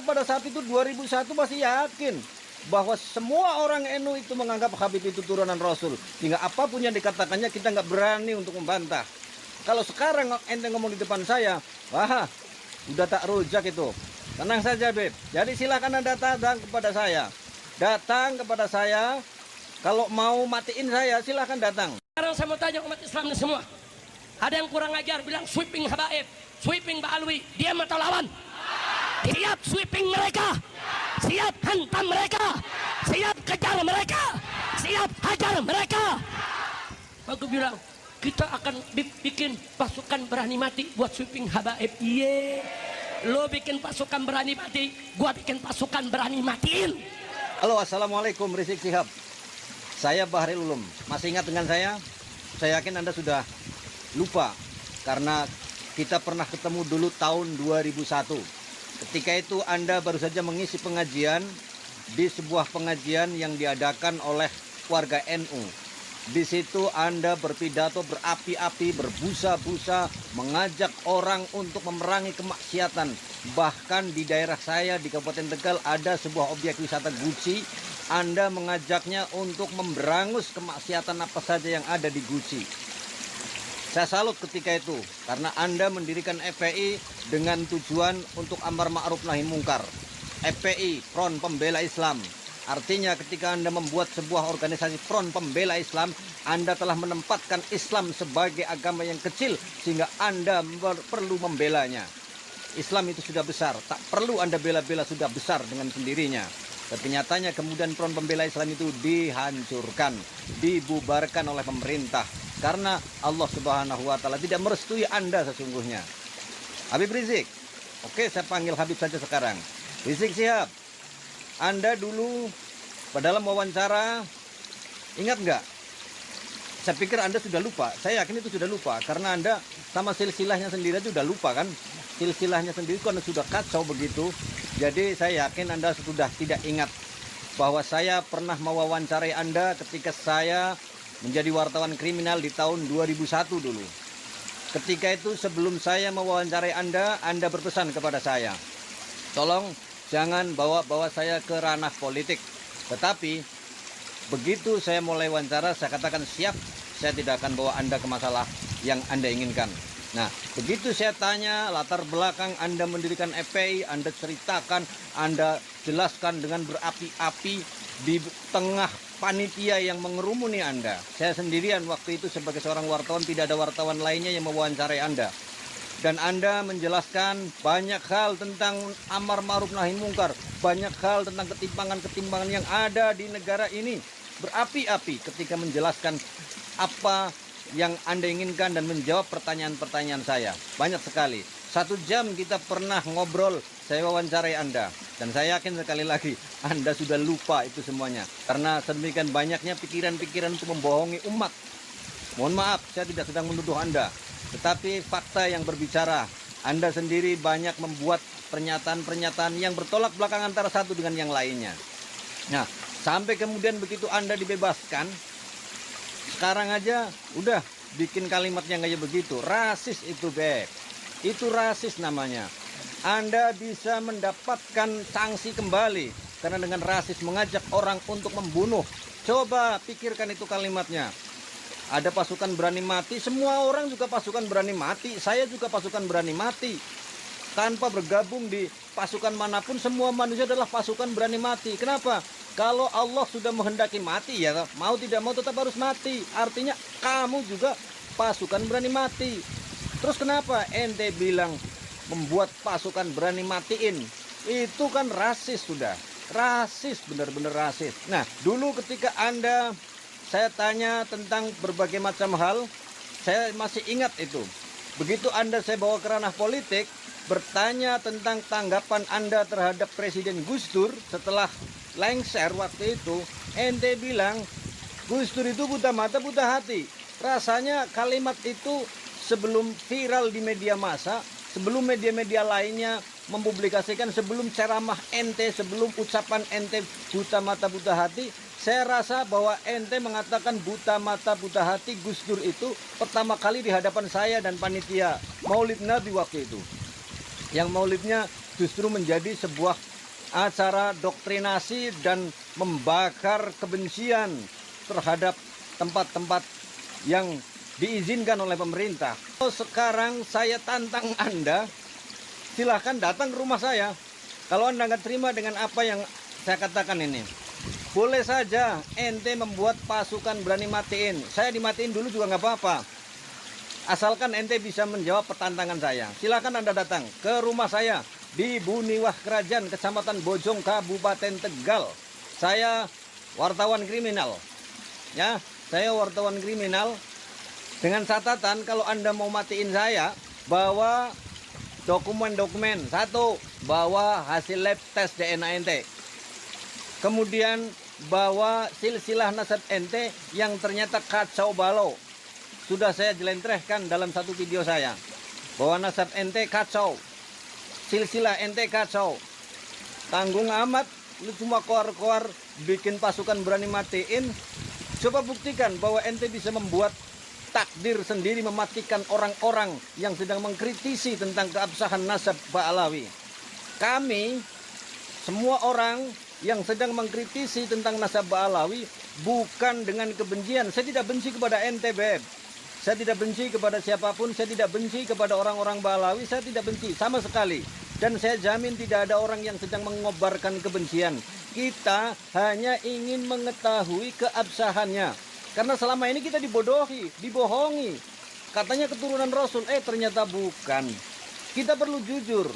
pada saat itu 2001 masih yakin bahwa semua orang NU itu menganggap Habib itu turunan Rasul. Sehingga apapun yang dikatakannya kita nggak berani untuk membantah. Kalau sekarang ente ngomong di depan saya, wah, udah tak rujak itu. Tenang saja, Beb. Jadi silakan Anda datang kepada saya. Datang kepada saya. Kalau mau matiin saya, silakan datang. Sekarang saya mau tanya umat Islam semua. Ada yang kurang ajar bilang sweeping Habaib, sweeping Ba'alwi. Diam atau lawan? Siap sweeping mereka. Siap hantam mereka. Siap kejar mereka. Siap hajar mereka. Aku bilang, kita akan bikin pasukan berani mati buat sweeping Habaib. Iya. Lo bikin pasukan berani mati, gua bikin pasukan berani matiin. Halo, assalamualaikum, Rizik Sihab. Saya Bahril Ulum. Masih ingat dengan saya? Saya yakin Anda sudah lupa karena kita pernah ketemu dulu tahun 2001. Ketika itu Anda baru saja mengisi pengajian di sebuah pengajian yang diadakan oleh warga NU. Di situ Anda berpidato berapi-api, berbusa-busa, mengajak orang untuk memerangi kemaksiatan. Bahkan di daerah saya di Kabupaten Tegal ada sebuah objek wisata Guci. Anda mengajaknya untuk memberangus kemaksiatan apa saja yang ada di Guci. Saya salut ketika itu karena Anda mendirikan FPI dengan tujuan untuk amar ma'ruf nahi mungkar. FPI, Front Pembela Islam. Artinya ketika Anda membuat sebuah organisasi Front Pembela Islam, Anda telah menempatkan Islam sebagai agama yang kecil sehingga Anda perlu membelanya. Islam itu sudah besar, tak perlu Anda bela-bela, sudah besar dengan sendirinya. Tapi nyatanya kemudian Front Pembela Islam itu dihancurkan, dibubarkan oleh pemerintah. Karena Allah Subhanahu wa Ta'ala tidak merestui Anda sesungguhnya. Habib Rizik, oke saya panggil Habib saja sekarang. Rizik Sihab, Anda dulu dalam wawancara, ingat nggak? Saya pikir Anda sudah lupa, saya yakin itu sudah lupa. Karena Anda sama silsilahnya sendiri itu sudah lupa kan? Silsilahnya sendiri kan sudah kacau begitu. Jadi saya yakin Anda sudah tidak ingat bahwa saya pernah mewawancarai Anda ketika saya menjadi wartawan kriminal di tahun 2001 dulu. Ketika itu sebelum saya mewawancarai Anda berpesan kepada saya, tolong jangan bawa-bawa saya ke ranah politik. Tetapi begitu saya mulai wawancara, saya katakan siap, saya tidak akan bawa Anda ke masalah yang Anda inginkan. Nah, begitu saya tanya latar belakang Anda mendirikan FPI, Anda ceritakan, Anda jelaskan dengan berapi-api di tengah panitia yang mengerumuni Anda. Saya sendirian waktu itu sebagai seorang wartawan, tidak ada wartawan lainnya yang mewawancarai Anda. Dan Anda menjelaskan banyak hal tentang amar ma'ruf nahi mungkar, banyak hal tentang ketimpangan-ketimpangan yang ada di negara ini. Berapi-api ketika menjelaskan apa yang Anda inginkan dan menjawab pertanyaan-pertanyaan saya. Banyak sekali. 1 jam kita pernah ngobrol, saya wawancarai Anda. Dan saya yakin sekali lagi, Anda sudah lupa itu semuanya. Karena sedemikian banyaknya pikiran-pikiran untuk membohongi umat. Mohon maaf, saya tidak sedang menuduh Anda. Tetapi fakta yang berbicara, Anda sendiri banyak membuat pernyataan-pernyataan yang bertolak belakang antara satu dengan yang lainnya. Nah, sampai kemudian begitu Anda dibebaskan, sekarang aja udah bikin kalimatnya kayak begitu. Rasis itu, Beb. Itu rasis namanya. Anda bisa mendapatkan sanksi kembali karena dengan rasis mengajak orang untuk membunuh. Coba pikirkan itu kalimatnya. Ada pasukan berani mati, semua orang juga pasukan berani mati. Saya juga pasukan berani mati. Tanpa bergabung di pasukan manapun, semua manusia adalah pasukan berani mati. Kenapa? Kalau Allah sudah menghendaki mati, ya mau tidak mau tetap harus mati. Artinya kamu juga pasukan berani mati. Terus kenapa ente bilang membuat pasukan berani matiin? Itu kan rasis sudah. Rasis, benar-benar rasis. Nah, dulu ketika saya tanya tentang berbagai macam hal, saya masih ingat itu. Begitu saya bawa ke ranah politik, bertanya tentang tanggapan Anda terhadap Presiden Gus Dur setelah lengser waktu itu, ente bilang Gus Dur itu buta mata buta hati. Rasanya kalimat itu sebelum viral di media massa, sebelum media-media lainnya mempublikasikan, sebelum ceramah ente, sebelum ucapan ente buta mata buta hati, saya rasa bahwa ente mengatakan buta mata buta hati Gus Dur itu pertama kali di hadapan saya dan panitia Maulid Nabi waktu itu. Yang maulidnya justru menjadi sebuah acara doktrinasi dan membakar kebencian terhadap tempat-tempat yang diizinkan oleh pemerintah. Sekarang saya tantang Anda, silahkan datang ke rumah saya. Kalau Anda nggak terima dengan apa yang saya katakan ini, boleh saja ente membuat pasukan berani matiin. Saya dimatiin dulu juga nggak apa-apa. Asalkan ente bisa menjawab pertantangan saya. Silahkan Anda datang ke rumah saya di Buniwah Kerajaan, Kecamatan Bojong, Kabupaten Tegal. Saya wartawan kriminal. Ya, saya wartawan kriminal. Dengan catatan kalau Anda mau matiin saya, bawa dokumen-dokumen. Satu, bawa hasil lab tes DNA ente. Kemudian bawa silsilah nasab ente yang ternyata kacau balau. Sudah saya jelentrehkan dalam satu video saya, bahwa nasab ente kacau, silsilah ente kacau. Tanggung amat, lu cuma koar-koar bikin pasukan berani matiin. Coba buktikan bahwa ente bisa membuat takdir sendiri, mematikan orang-orang yang sedang mengkritisi tentang keabsahan nasab Pak Alawi. Kami, semua orang yang sedang mengkritisi tentang nasab Pak Alawi, bukan dengan kebencian. Saya tidak benci kepada ente, Beb. Saya tidak benci kepada siapapun, saya tidak benci kepada orang-orang Balawi, saya tidak benci sama sekali. Dan saya jamin tidak ada orang yang sedang mengobarkan kebencian. Kita hanya ingin mengetahui keabsahannya. Karena selama ini kita dibodohi, dibohongi. Katanya keturunan Rasul, ternyata bukan. Kita perlu jujur.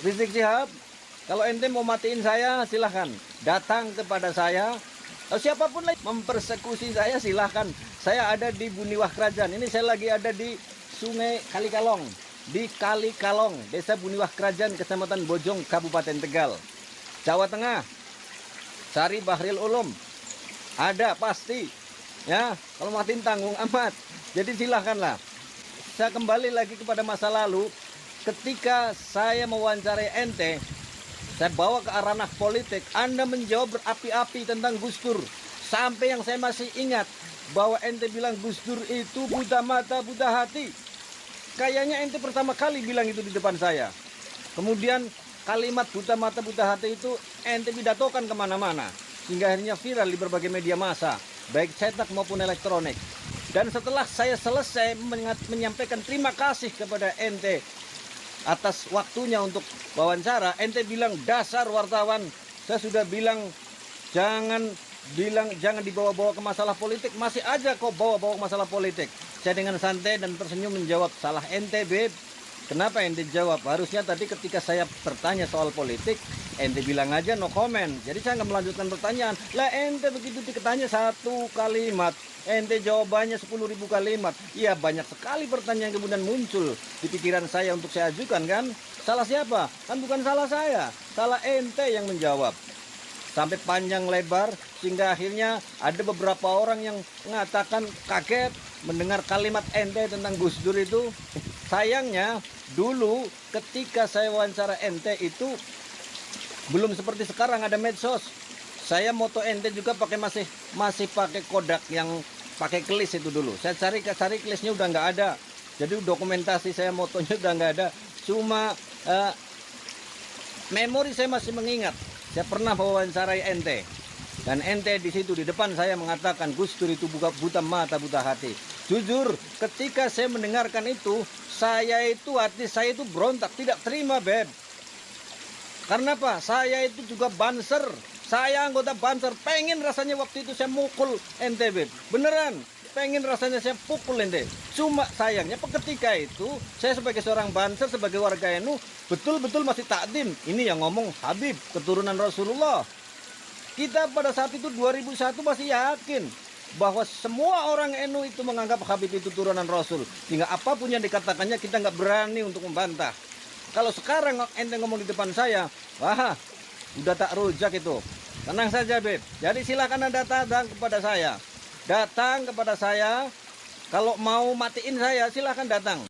Rizik Syihab, kalau ente mau matiin saya, silahkan. Datang kepada saya. Siapapun lagi mempersekusi saya, silahkan. Saya ada di Buniwah Kerajaan. Ini saya lagi ada di Sungai Kalikalong. Di Kalikalong, Desa Buniwah Kerajaan, Kecamatan Bojong, Kabupaten Tegal, Jawa Tengah. Cari Bahril Ulum. Ada pasti. Ya, kalau matiin tanggung amat. Jadi silahkanlah. Saya kembali lagi kepada masa lalu. Ketika saya mewawancarai ente, saya bawa ke ranah politik. Anda menjawab berapi-api tentang Gus Dur. Sampai yang saya masih ingat, bahwa ente bilang Gus Dur itu buta mata, buta hati. Kayaknya ente pertama kali bilang itu di depan saya. Kemudian kalimat buta mata, buta hati itu ente pidatokan kemana-mana. Hingga akhirnya viral di berbagai media massa, baik cetak maupun elektronik. Dan setelah saya selesai menyampaikan terima kasih kepada ente atas waktunya untuk wawancara, ente bilang, dasar wartawan, saya sudah bilang jangan dibawa-bawa ke masalah politik, masih aja kok bawa-bawa ke masalah politik. Saya dengan santai dan tersenyum menjawab, salah ente, Beb. Kenapa ente jawab? Harusnya tadi ketika saya bertanya soal politik, ente bilang aja no comment. Jadi saya nggak melanjutkan pertanyaan. Lah ente begitu diketanya satu kalimat, ente jawabannya 10.000 kalimat. Iya, banyak sekali pertanyaan kemudian muncul di pikiran saya untuk saya ajukan kan. Salah siapa? Kan bukan salah saya. Salah ente yang menjawab. Sampai panjang lebar sehingga akhirnya ada beberapa orang yang mengatakan kaget mendengar kalimat ente tentang Gus Dur itu. Sayangnya dulu ketika saya wawancara ente itu belum seperti sekarang ada medsos. Saya moto ente juga masih pakai Kodak yang pakai kelis itu dulu. Saya cari kelisnya udah nggak ada. Jadi dokumentasi saya motonya udah nggak ada. Cuma memori saya masih mengingat. Saya pernah wawancarai ente. Dan ente di situ di depan saya mengatakan Gus Dur itu buta mata, buta hati. Jujur, ketika saya mendengarkan itu, hati saya itu berontak, tidak terima, Beb. Karena apa? Saya itu juga Banser. Saya anggota Banser. Pengen rasanya waktu itu saya mukul ente, Beb. Beneran. Pengen rasanya saya pukul ente. Cuma sayangnya ketika itu, saya sebagai seorang Banser, sebagai warga NU, betul-betul masih takdim. Ini yang ngomong Habib, keturunan Rasulullah. Kita pada saat itu 2001 masih yakin bahwa semua orang NU itu menganggap Habib itu turunan Rasul. Sehingga apapun yang dikatakannya kita nggak berani untuk membantah. Kalau sekarang ente ngomong di depan saya, wah, udah tak rujak itu. Tenang saja, Beb. Jadi silakan Anda datang kepada saya. Datang kepada saya. Kalau mau matiin saya, silakan datang.